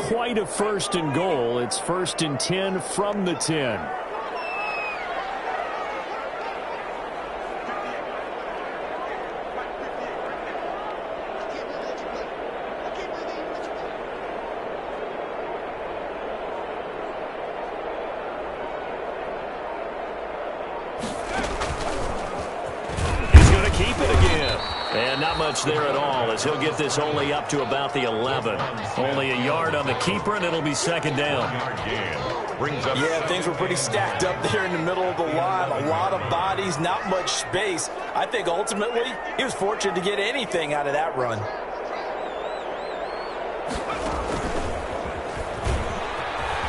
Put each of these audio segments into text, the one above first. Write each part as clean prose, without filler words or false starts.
quite a 1st and goal. It's 1st and 10 from the 10. And not much there at all, as he'll get this only up to about the 11. Only a yard on the keeper, and it'll be 2nd down. Yeah, things were pretty stacked up there in the middle of the line. A lot of bodies, not much space. I think ultimately he was fortunate to get anything out of that run.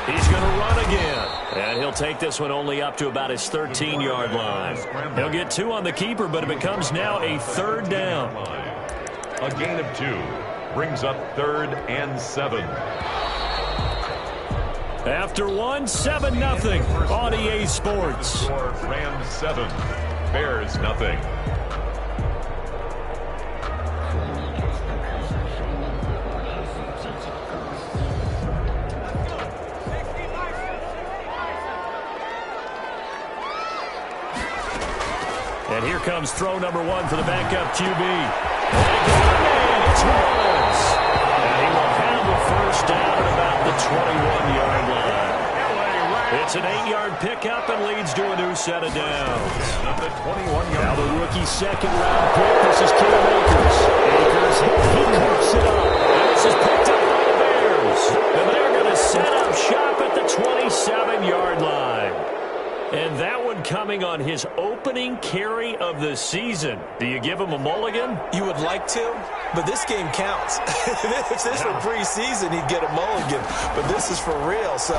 He's going to run again. And he'll take this one only up to about his 13-yard line. He'll get 2 on the keeper, but it becomes now a 3rd down. A gain of 2 brings up 3rd and 7. After 1, 7-0 on EA Sports. Rams 7, Bears nothing. And here comes throw number 1 for the backup QB. And it's Woods. And he will have the 1st down at about the 21-yard line. It's an 8-yard pickup and leads to a new set of downs. Now the rookie 2nd-round pick. This is Cam Akers. He coughs it up. And this is picked up by the Bears. And they're going to set up shop at the 27-yard line. And that one coming on his opening carry of the season. Do you give him a mulligan? You would like to, but this game counts. If this were preseason, he'd get a mulligan. But this is for real, so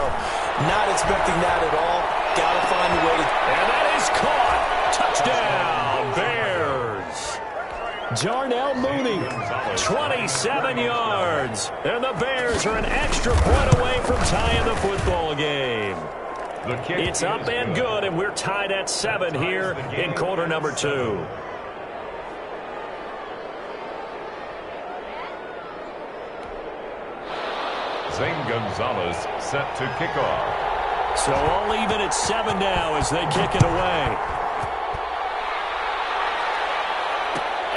not expecting that at all. Got to find a way to... And that is caught. Touchdown, Bears. Jarnell Mooney. 27 yards. And the Bears are an extra point away from tying the football game. It's up and good, and we're tied at 7 here in quarter number 2. Zane Gonzalez set to kick off. So all even at 7 now as they kick it away.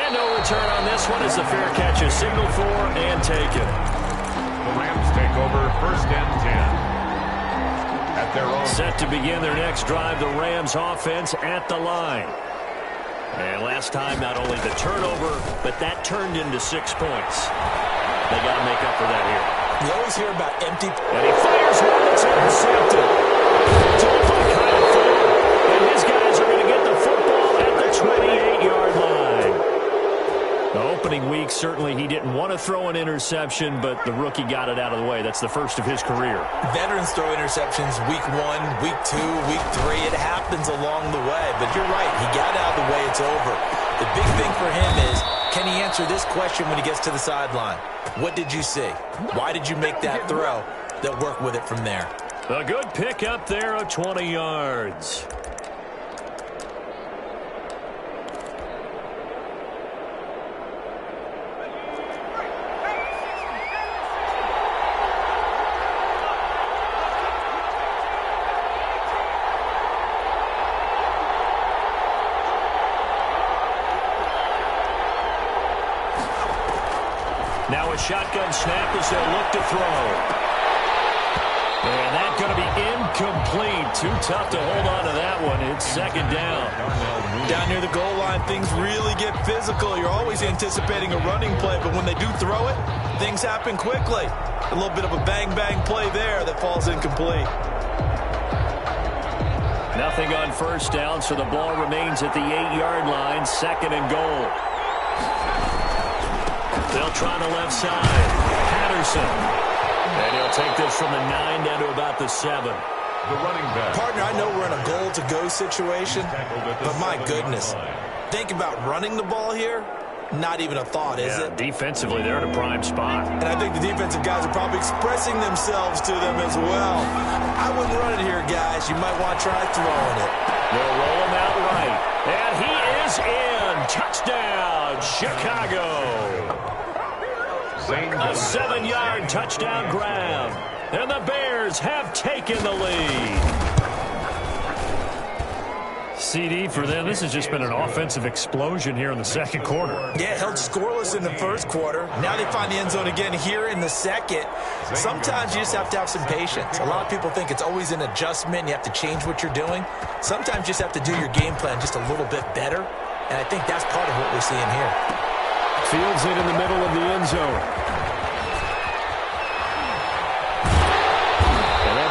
And no return on this one as the fair catch is signaled for and taken. The Rams take over 1st and 10. Set to begin their next drive, the Rams offense at the line. And last time, not only the turnover, but that turned into 6 points. They got to make up for that here. You always hear about empty... And he fires one that's intercepted. And his guys are going to get the football at the 28-yard line. The opening week, certainly he didn't want to throw an interception, but the rookie got it out of the way. That's the first of his career. Veterans throw interceptions week 1, week 2, week 3. It happens along the way. But you're right. He got out of the way. It's over. The big thing for him is, can he answer this question when he gets to the sideline? What did you see? Why did you make that throw? They'll work with it from there. A good pick up there of 20 yards. Now a shotgun snap as they'll look to throw. And that's going to be incomplete. Too tough to hold on to that one. It's 2nd down. Down near the goal line, things really get physical. You're always anticipating a running play, but when they do throw it, things happen quickly. A little bit of a bang-bang play there that falls incomplete. Nothing on 1st down, so the ball remains at the 8-yard line, 2nd and goal. They'll try the left side. Patterson. And he'll take this from the 9 down to about the 7. The running back. Partner, I know we're in a goal-to-go situation, but my goodness. Think about running the ball here. Not even a thought, is it? Defensively, they're in a prime spot. And I think the defensive guys are probably expressing themselves to them as well. I wouldn't run it here, guys. You might want to try throwing it. They'll roll him out right. And he is in. Touchdown, Chicago. same. A 7-yard touchdown grab. And the Bears have taken the lead. CD for them. This has just been an offensive explosion here in the second quarter. Yeah, held scoreless in the first quarter. Now they find the end zone again here in the second. Sometimes you just have to have some patience. A lot of people think it's always an adjustment. You have to change what you're doing. Sometimes you just have to do your game plan just a little bit better. And I think that's part of what we're seeing here. Fields it in the middle of the end zone.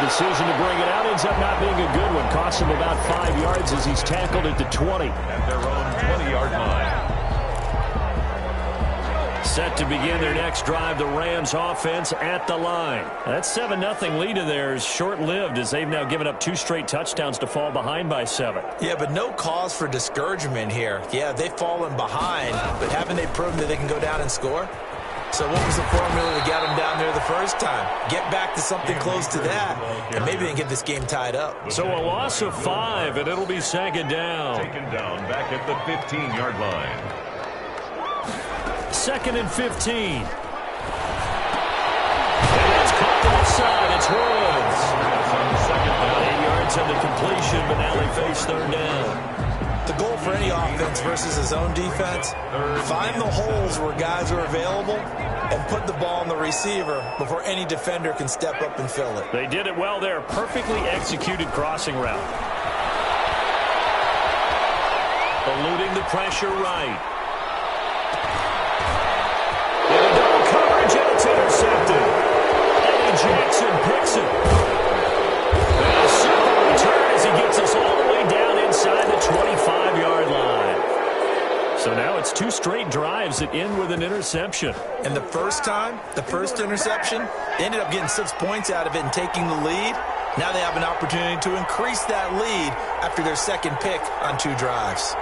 Decision to bring it out ends up not being a good one. Costs him about 5 yards as he's tackled at the 20. At their own 20-yard line. Set to begin their next drive, the Rams offense at the line. That 7-0 lead of theirs short-lived as they've now given up 2 straight touchdowns to fall behind by 7. Yeah, but no cause for discouragement here. Yeah, they've fallen behind, but haven't they proven that they can go down and score? So what was the formula that got them down there the first time? Get back to something close to that, and maybe they can get this game tied up. So a loss of 5, and it'll be second down. Taken down back at the 15-yard line. 2nd and 15. And it's caught to the side. It's Woods. About 8 yards on the completion, but now they face third down. The goal for any offense versus his own defense, find the holes where guys are available and put the ball on the receiver before any defender can step up and fill it. They did it well there. Perfectly executed crossing route. Eluding the pressure right. Into double coverage, and it's intercepted. Eddie Jackson picks it. And a super return as he gets us all the way down inside the 25-yard line. So now it's 2 straight drives that end with an interception. And the first time, the first interception, they ended up getting 6 points out of it and taking the lead. Now they have an opportunity to increase that lead after their second pick on 2 drives.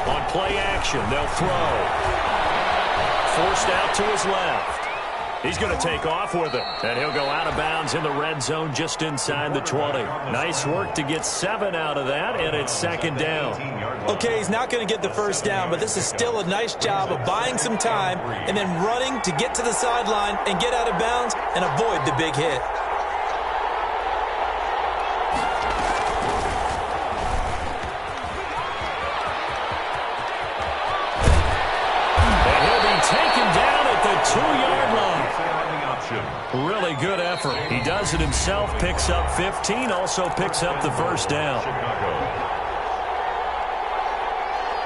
On play action, they'll throw. Forced out to his left. He's going to take off with it, and he'll go out of bounds in the red zone just inside the 20. Nice work to get 7 out of that, and it's second down. Okay, he's not going to get the first down, but this is still a nice job of buying some time and then running to get to the sideline and get out of bounds and avoid the big hit. And he'll be taken down at the 2-yard line. Really good effort. He does it himself, picks up 15, also picks up the first down.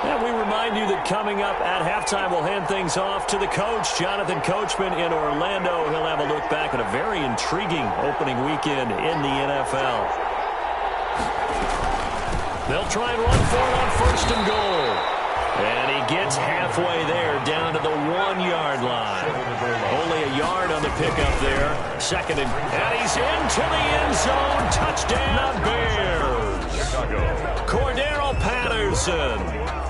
And we remind you that coming up at halftime, we'll hand things off to the coach, Jonathan Coachman in Orlando. He'll have a look back at a very intriguing opening weekend in the NFL. They'll try and run for it on 1st and goal. And he gets halfway there, down to the 1-yard line. Only a yard on the pickup there. 2nd and he's into the end zone. Touchdown, Bears. Cordero Patterson.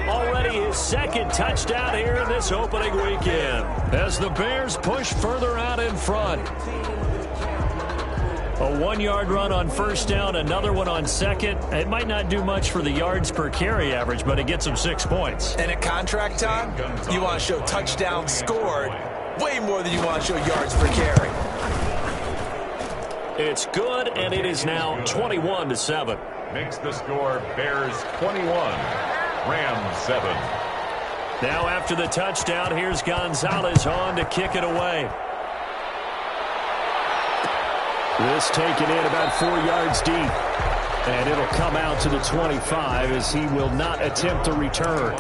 Already his 2nd touchdown here in this opening weekend. As the Bears push further out in front. A 1-yard run on 1st down, another one on 2nd. It might not do much for the yards per carry average, but it gets them 6 points. And at contract time, you want to show touchdowns scored way more than you want to show yards per carry. It's good, and it is now 21-7. Makes the score Bears 21, Rams 7. Now after the touchdown, here's Gonzalez on to kick it away. This taken in about 4 yards deep. And it'll come out to the 25 as he will not attempt to return.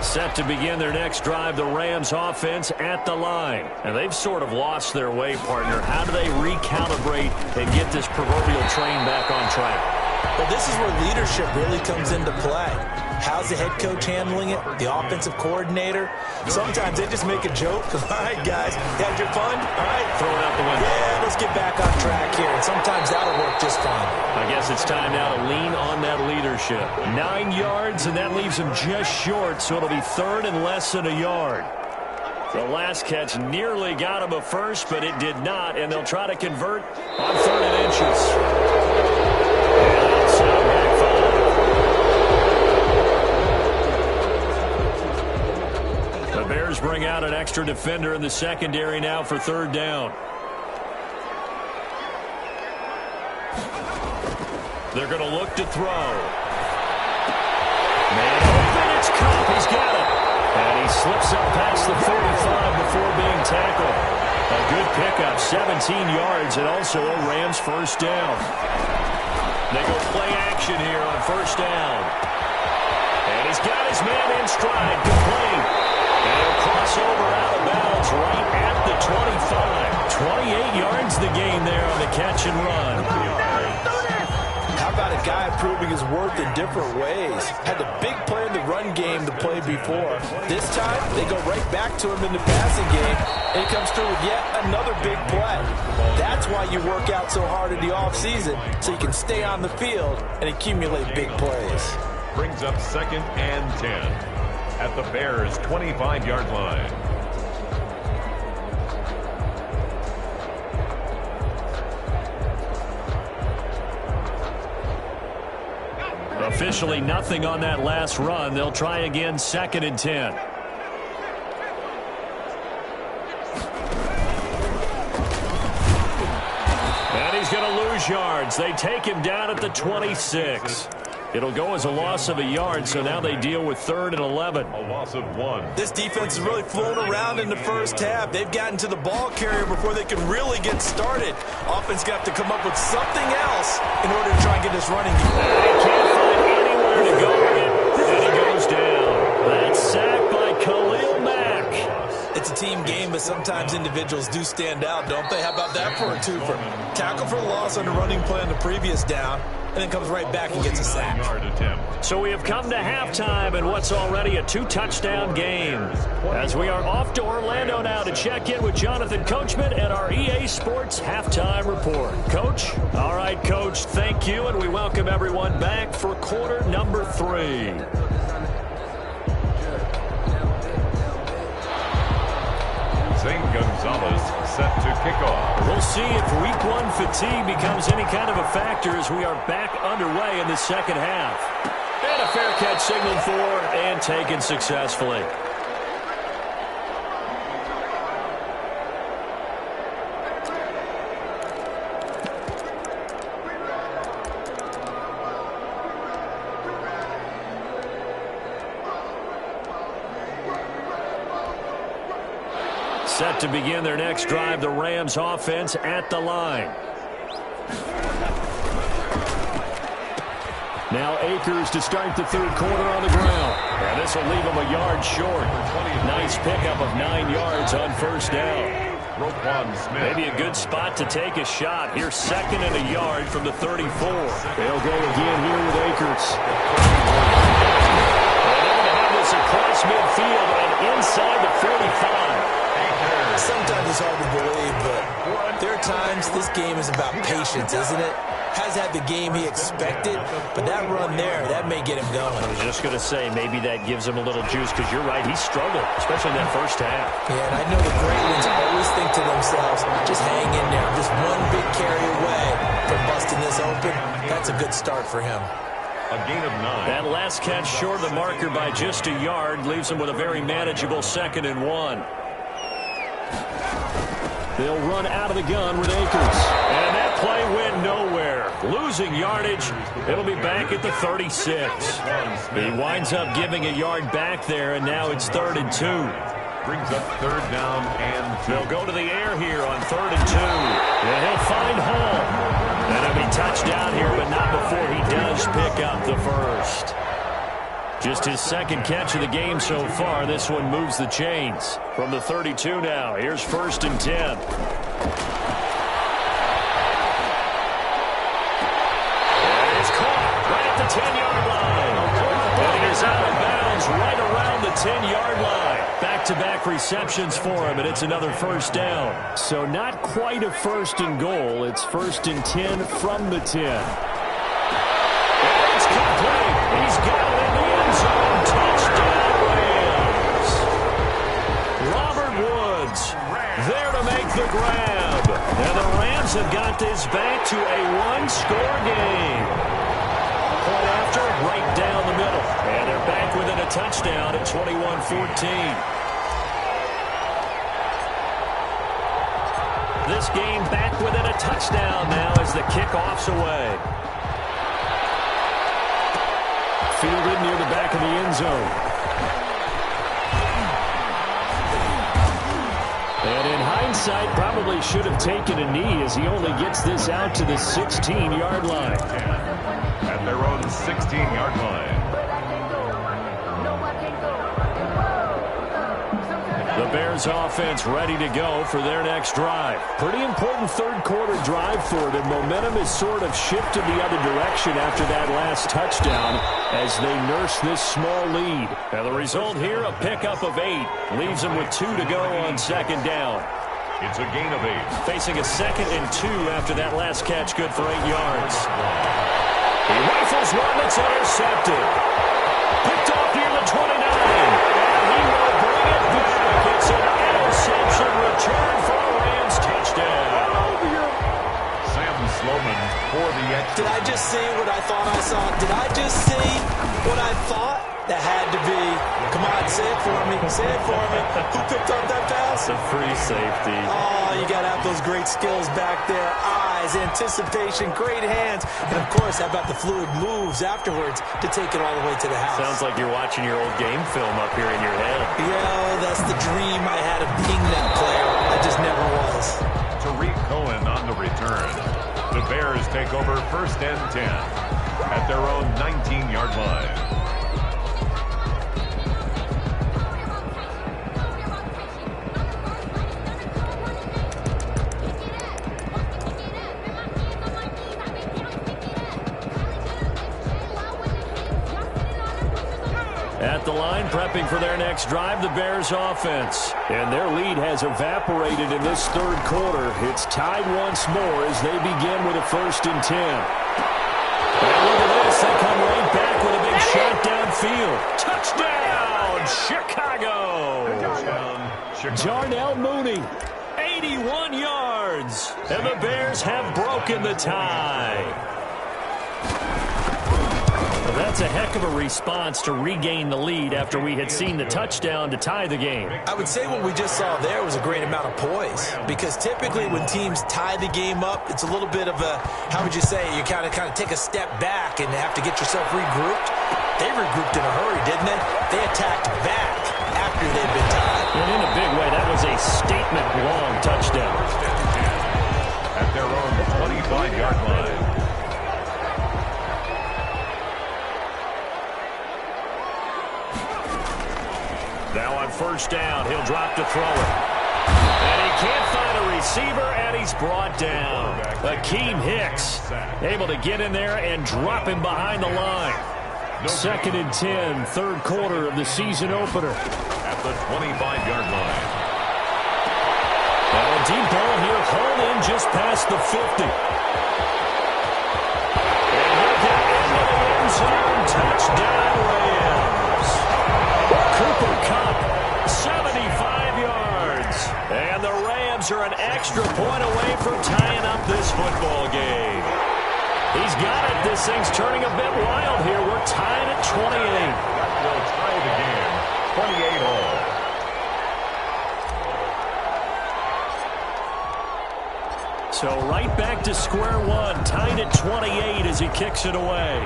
Set to begin their next drive, the Rams offense at the line. And they've sort of lost their way, partner. How do they recalibrate and get this proverbial train back on track? Well, this is where leadership really comes into play. How's the head coach handling it? The offensive coordinator? Sometimes they just make a joke. All right, guys, you had your fun? All right. Throw it out the window. Yeah, let's get back on track here. And sometimes that'll work just fine. I guess it's time now to lean on that leadership. 9 yards, and that leaves them just short, so it'll be 3rd and less than a yard. The last catch nearly got him a first, but it did not, and they'll try to convert on 3rd and inches. bring out an extra defender in the secondary now for third down. They're going to look to throw. Man open, it's Cup. He's got it. And he slips up past the 45 before being tackled. A good pickup, 17 yards, and also a Rams first down. They go play action here on first down. And he's got his man in stride, complete. And he'll cross over out of bounds right at the 25. 28 yards the gain there on the catch and run. How about a guy proving his worth in different ways? Had the big play in the run game the play before. This time, they go right back to him in the passing game, and he comes through with yet another big play. That's why you work out so hard in the offseason, so you can stay on the field and accumulate big plays. Brings up 2nd and 10 at the Bears' 25-yard line. Officially nothing on that last run. They'll try again, 2nd and 10. And he's going to lose yards. They take him down at the 26. It'll go as a loss of a yard, so now they deal with 3rd and 11. A loss of 1. This defense is really flown around in the first half. They've gotten to the ball carrier before they can really get started. Offense got to come up with something else in order to try and get this running game. They can't find anywhere to go with it, and he goes down. That's sacked by Khalil Mack. It's a team game, but sometimes individuals do stand out, don't they? How about that for a twofer? Tackle for loss on the running play on the previous down, and then comes right back and gets a sack. So we have come to halftime in what's already a 2-touchdown game. As we are off to Orlando now to check in with Jonathan Coachman and our EA Sports Halftime Report. Coach? All right, Coach, thank you, and we welcome everyone back for quarter number 3. St. Gonzalez set to kick off. We'll see if week 1 fatigue becomes any kind of a factor as we are back underway in the second half. And a fair catch signaled for and taken successfully. Set to begin their next drive, the Rams offense at the line. Now Akers to start the third quarter on the ground. And this will leave him a yard short. Nice pickup of 9 yards on first down. Maybe a good spot to take a shot. Here's 2nd and a yard from the 34. They'll go again here with Akers. And they're going to have this across midfield and inside the 45. Sometimes it's hard to believe, but there are times this game is about patience, isn't it? Has had the game he expected, but that run there, that may get him going. I was just going to say, maybe that gives him a little juice, because you're right, he struggled, especially in that first half. Yeah, and I know the great ones always think to themselves, just hang in there, just one big carry away from busting this open. That's a good start for him. A gain of 9. That last catch short of the marker by just a yard leaves him with a very manageable 2nd and 1. They'll run out of the gun with Akers. And that play went nowhere. Losing yardage. It'll be back at the 36. He winds up giving a yard back there, and now it's 3rd and 2. Brings up 3rd down and 2. They'll go to the air here on 3rd and 2. And he'll find Hall. And it'll be touchdown here, but not before he does pick up the first. Just his 2nd catch of the game so far. This one moves the chains. From the 32 now, here's 1st and 10. And it's caught right at the 10-yard line. And it is out of bounds right around the 10-yard line. Back-to-back receptions for him, and it's another first down. So not quite a 1st and goal. It's 1st and 10 from the 10. And it's complete. He's got it in the end zone. Touchdown, Rams. Robert Woods there to make the grab. And the Rams have got this back to a 1-score game. Point after, right down the middle. And they're back within a touchdown at 21-14. This game back within a touchdown now as the kickoff's away. Fielded near the back of the end zone. And in hindsight, probably should have taken a knee as he only gets this out to the 16-yard line. At their own 16-yard line. The Bears offense ready to go for their next drive. Pretty important third quarter drive for them. Momentum has sort of shifted the other direction after that last touchdown as they nurse this small lead. And the result here, a pickup of 8. Leaves them with 2 to go on second down. It's a gain of 8. Facing a 2nd and 2 after that last catch, good for 8 yards. He rifles one that's intercepted. Picked off near the 29. And he will bring it back. It's an interception return for a Rams touchdown. Sam Sloman for the extra. Did I just see what I thought I saw? Did I just see what I thought? That had to be. Come on, say it for me. Say it for me. Who picked up that pass? It's a free safety. Oh, you got to have those great skills back there. Eyes, anticipation, great hands. And, of course, how about the fluid moves afterwards to take it all the way to the house? Sounds like you're watching your old game film up here in your head. Yeah, that's the dream I had of being that player. I just never was. Tariq Cohen on the return. The Bears take over 1st and 10 at their own 19-yard line. At the line, prepping for their next drive, the Bears offense. And their lead has evaporated in this third quarter. It's tied once more as they begin with a 1st and 10. And look at this. They come right back with a big shot downfield. Touchdown, Chicago. Darnell Mooney, 81 yards. And the Bears have broken the tie. That's a heck of a response to regain the lead after we had seen the touchdown to tie the game. I would say what we just saw there was a great amount of poise, because typically when teams tie the game up, it's a little bit of a, how would you say, you kind of take a step back and have to get yourself regrouped. They regrouped in a hurry, didn't they? They attacked back after they'd been tied. And in a big way, that was a statement-long touchdown. At their own 25-yard line. Now on 1st down, he'll drop to throw it. And he can't find a receiver, and he's brought down. Akeem Hicks able to get in there and drop him behind the line. 2nd and 10, third quarter of the season opener. At the 25-yard line. Now a deep ball here, hauled in just past the 50. And he'll get into the end zone. Touchdown, Rams. Cooper Kupp, 75 yards. And the Rams are an extra point away from tying up this football game. He's got it. This thing's turning a bit wild here. We're tied at 28. Will tie the game, 28 all. So right back to square one, tied at 28 as he kicks it away.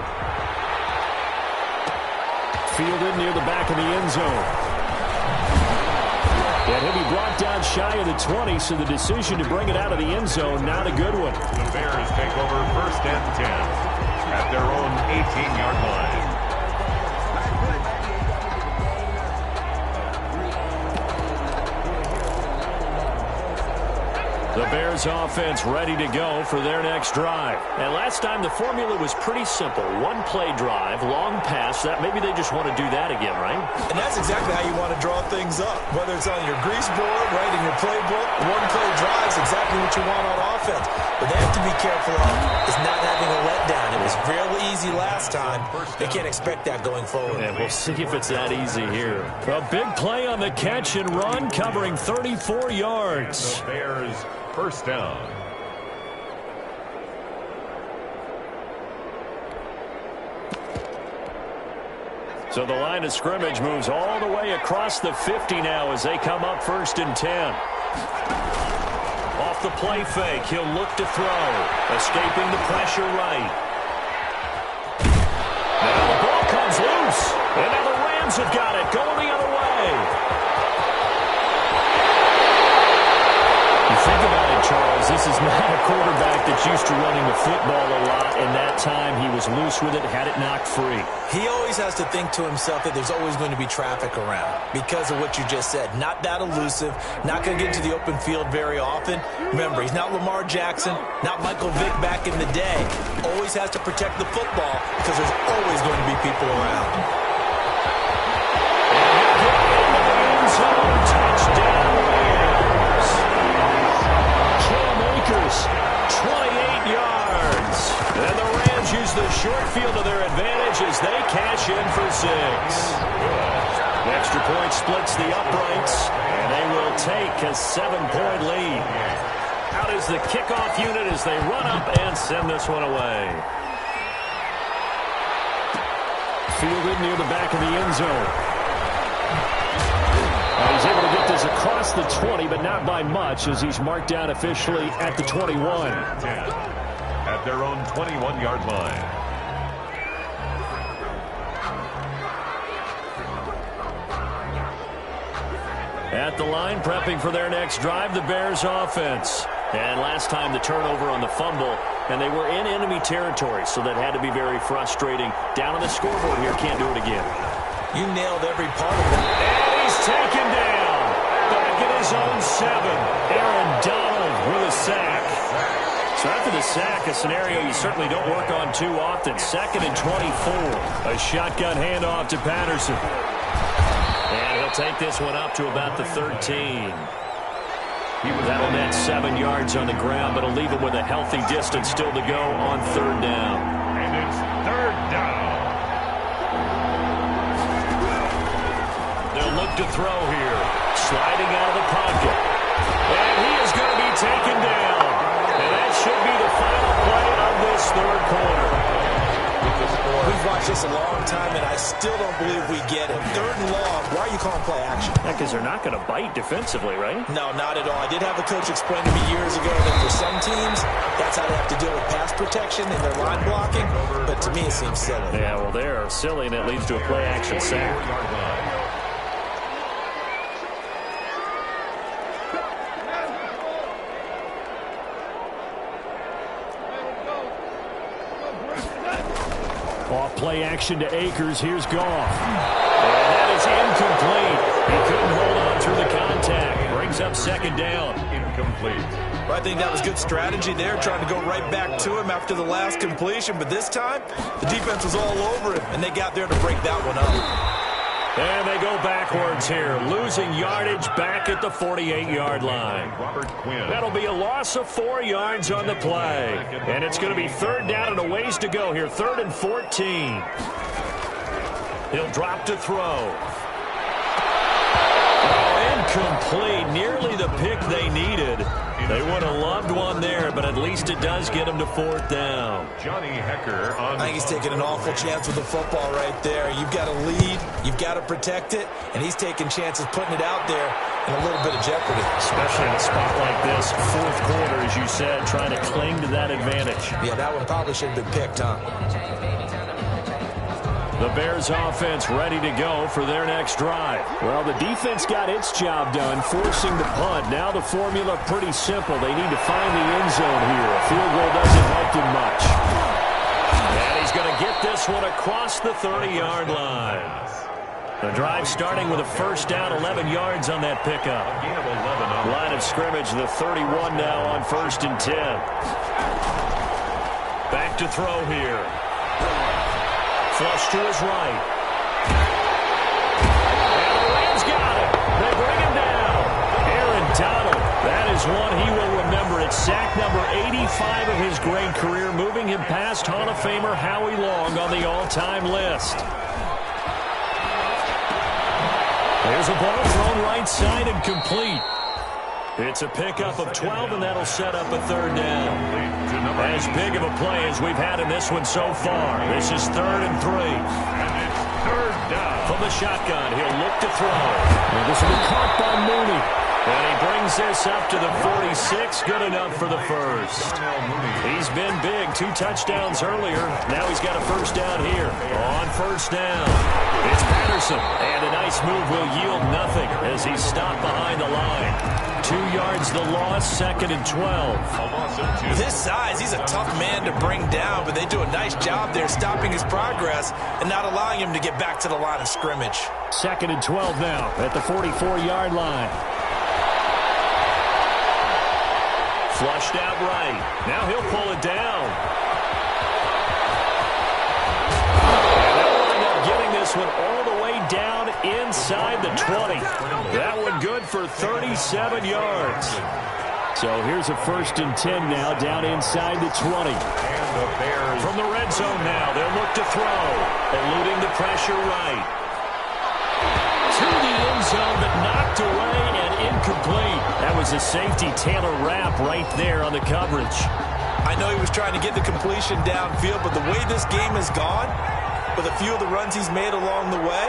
Fielded near the back of the end zone. And he'll be brought down shy of the 20, so the decision to bring it out of the end zone, not a good one. The Bears take over 1st and 10 at their own 18-yard line. The Bears offense ready to go for their next drive. And last time the formula was pretty simple. One play drive, long pass. That maybe they just want to do that again, right? And that's exactly how you want to draw things up. Whether it's on your grease board, right, in your playbook, one play drive is exactly what you want on offense. But they have to be careful of is not having a letdown. It was real easy last time. They can't expect that going forward. And we'll see if it's that easy here. A big play on the catch and run, covering 34 yards. The Bears 1st down. So the line of scrimmage moves all the way across the 50 now as they come up 1st and 10. Off off the play fake. He'll look to throw. Escaping the pressure right. Now the ball comes loose. And now the Rams have got it. Going the other way. You think about it, Charles, this is not a quarterback that's used to running the football a lot, and that time he was loose with it, had it knocked free. He always has to think to himself that there's always going to be traffic around because of what you just said. Not that elusive, not going to get into the open field very often. Remember, he's not Lamar Jackson, not Michael Vick back in the day. Always has to protect the football because there's always going to be people around. Touchdown. 28 yards. And the Rams use the short field to their advantage as they cash in for 6. The extra point splits the uprights, and they will take a 7-point lead. Out is the kickoff unit as they run up and send this one away. Fielded near the back of the end zone. He's able to get this across the 20, but not by much as he's marked down officially at the 21. At their own 21-yard line. At the line, prepping for their next drive, the Bears offense. And last time the turnover on the fumble, and they were in enemy territory, so that had to be very frustrating. Down on the scoreboard here, can't do it again. You nailed every part of that. And he's taken down. Back at his own 7. Aaron Donald with a sack. So after the sack, a scenario you certainly don't work on too often. 2nd and 24. A shotgun handoff to Patterson. And he'll take this one up to about the 13. That'll net 7 yards on the ground, but it'll leave him with a healthy distance still to go on 3rd down. And it's 3rd down. They'll look to throw here. Sliding out of the pocket. And he is going to be taken down. And that should be the final play of this 3rd quarter. We've watched this a long time, and I still don't believe we get it. 3rd and long. Why are you calling play action? Because they're not going to bite defensively, right? No, not at all. I did have a coach explain to me years ago that for some teams, that's how they have to deal with pass protection and their line blocking. But to me, it seems silly. Yeah, well, they're silly, and it leads to a play action sack. Off play action to Akers. Here's Goff. And that is incomplete. He couldn't hold on through the contact. Brings up 2nd down. Incomplete. Well, I think that was good strategy there, trying to go right back to him after the last completion. But this time, the defense was all over him, and they got there to break that one up. And they go backwards here, losing yardage back at the 48-yard line. That'll be a loss of 4 yards on the play. And it's going to be 3rd down and a ways to go here, 3rd and 14. He'll drop to throw. Incomplete, nearly the pick they needed. They would have loved one there, but at least it does get them to 4th down. Johnny Hecker on. I think he's taking an awful chance with the football right there. You've got to lead, you've got to protect it, and he's taking chances putting it out there in a little bit of jeopardy. Especially in a spot like this, 4th quarter, as you said, trying to cling to that advantage. Yeah, that one probably should have been picked, huh? The Bears offense ready to go for their next drive. Well, the defense got its job done, forcing the punt. Now the formula pretty simple. They need to find the end zone here. A field goal doesn't help them much. And he's going to get this one across the 30-yard line. The drive starting with a 1st down, 11 yards on that pickup. Line of scrimmage, the 31 now on 1st and 10. Back to throw here. Flush to his right. And the Rams got him. They bring him down. Aaron Donald. That is one he will remember. It's sack number 85 of his great career, moving him past Hall of Famer Howie Long on the all-time list. There's a ball thrown right side and complete. It's a pickup of 12, and that'll set up a 3rd down. As big of a play as we've had in this one so far. This is 3rd and 3. And it's 3rd down. From the shotgun, he'll look to throw. And this will be caught by Mooney. And he brings this up to the 46. Good enough for the first. He's been big. 2 touchdowns earlier. Now he's got a first down here. On first down, it's Patterson. And a nice move will yield nothing as he's stopped behind the line. 2 yards the loss, 2nd and 12. With his size, he's a tough man to bring down, but they do a nice job there stopping his progress and not allowing him to get back to the line of scrimmage. 2nd and 12 now at the 44-yard line. Flushed out right. Now he'll pull it down. And they'll wind up getting this one all the way down inside the 20. That one good for 37 yards. So here's a 1st and 10 now down inside the 20. And the Bears. From the red zone now, they'll look to throw. Eluding the pressure right. To the end zone, but knocked away and incomplete. That was a safety, Taylor Rapp, right there on the coverage. I know he was trying to get the completion downfield, but the way this game has gone, with a few of the runs he's made along the way,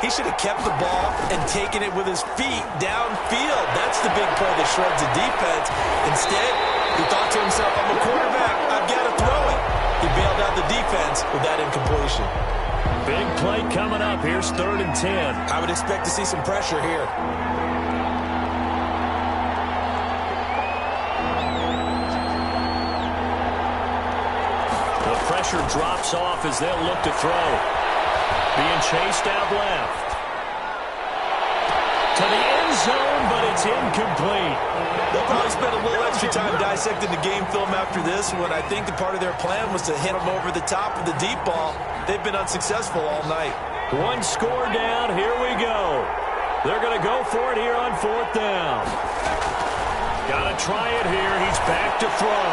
he should have kept the ball and taken it with his feet downfield. That's the big play that shreds the defense. Instead, he thought to himself, I'm a quarterback, I've got to throw it. He bailed out the defense with that incompletion. Big play coming up. Here's 3rd and 10. I would expect to see some pressure here. The pressure drops off as they'll look to throw. Being chased out left. To the end zone, but it's incomplete. They'll probably spend a little extra time dissecting the game film after this when I think the part of their plan was to hit them over the top of the deep ball. They've been unsuccessful all night. 1 score down. Here we go. They're going to go for it here on 4th down. Got to try it here. He's back to throw.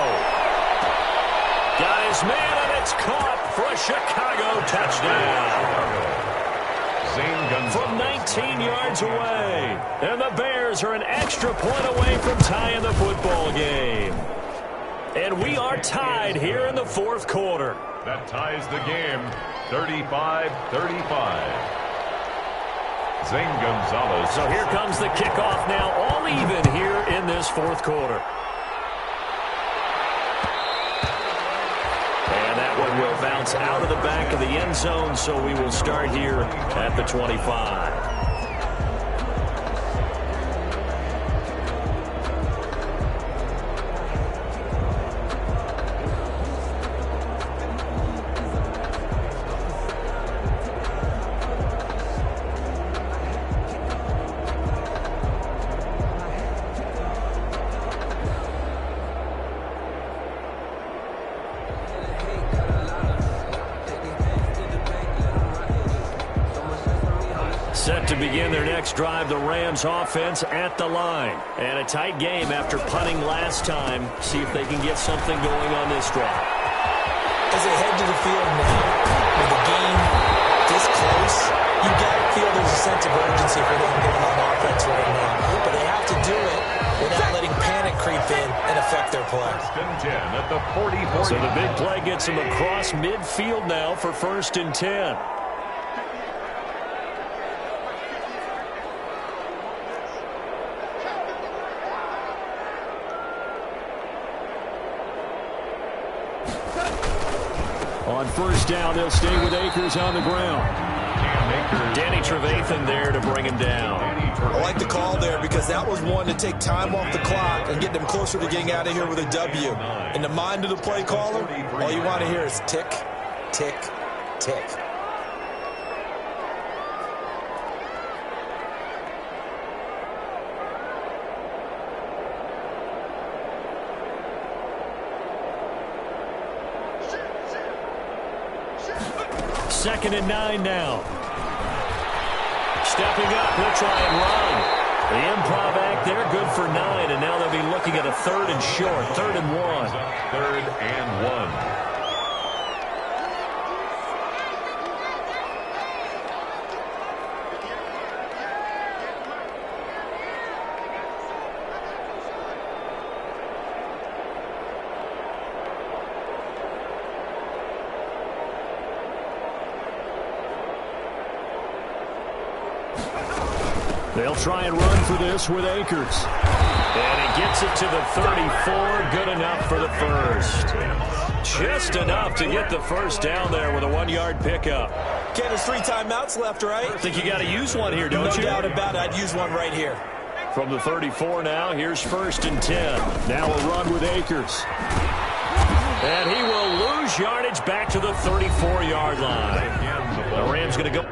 Got his man, and it's caught for a Chicago touchdown. From 19 yards away. And the Bears are an extra point away from tying the football game. And we are tied here in the 4th quarter. That ties the game, 35-35. Zane Gonzalez. So here comes the kickoff now, all even here in this 4th quarter. And that one will bounce out of the back of the end zone, so we will start here at the 25. Set to begin their next drive, the Rams offense at the line. And a tight game after punting last time. See if they can get something going on this drive. As they head to the field now, with the game this close, you got to feel there's a sense of urgency for them going on offense right now. But they have to do it without letting panic creep in and affect their play. 10 at the 40. So the big play gets them across midfield now for 1st and 10. On 1st down, they'll stay with Akers on the ground. Danny Trevathan there to bring him down. I like the call there because that was one to take time off the clock and get them closer to getting out of here with a W. In the mind of the play caller, all you want to hear is tick, tick, tick. Second and 9 now. Stepping up, he'll try and run. The improv act there, good for 9, and now they'll be looking at a 3rd and short, 3rd and 1. 3rd and 1. They'll try and run for this with Akers. And he gets it to the 34. Good enough for the first. Just enough to get the first down there with a 1-yard pickup. Ken, there's 3 timeouts left, right? I think you got to use one here, don't you? No doubt about it. I'd use one right here. From the 34 now, here's 1st and 10. Now a run with Akers. And he will lose yardage back to the 34-yard line. The Rams going to go.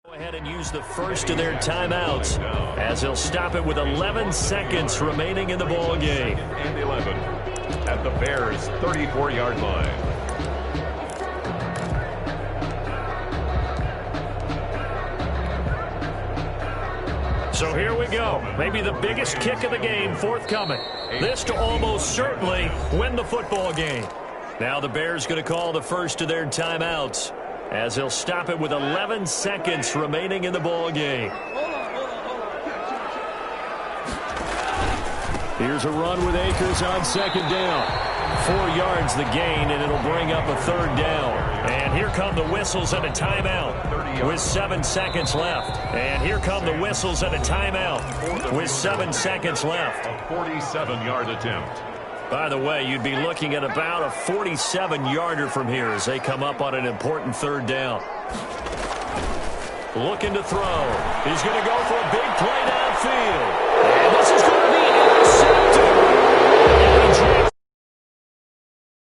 Go ahead and use the first of their timeouts as he'll stop it with 11 seconds remaining in the ball game. And 11 at the Bears' 34-yard line. So here we go. Maybe the biggest kick of the game forthcoming. This to almost certainly win the football game. Now the Bears going to call the first of their timeouts as he'll stop it with 11 seconds remaining in the ball game. Here's a run with Akers on 2nd down. 4 yards the gain, and it'll bring up a 3rd down. And here come the whistles and a timeout with 7 seconds left. And here come the whistles and a timeout with 7 seconds left. A 47-yard attempt. By the way, you'd be looking at about a 47-yarder from here as they come up on an important 3rd down. Looking to throw. He's going to go for a big play downfield. And this is going to be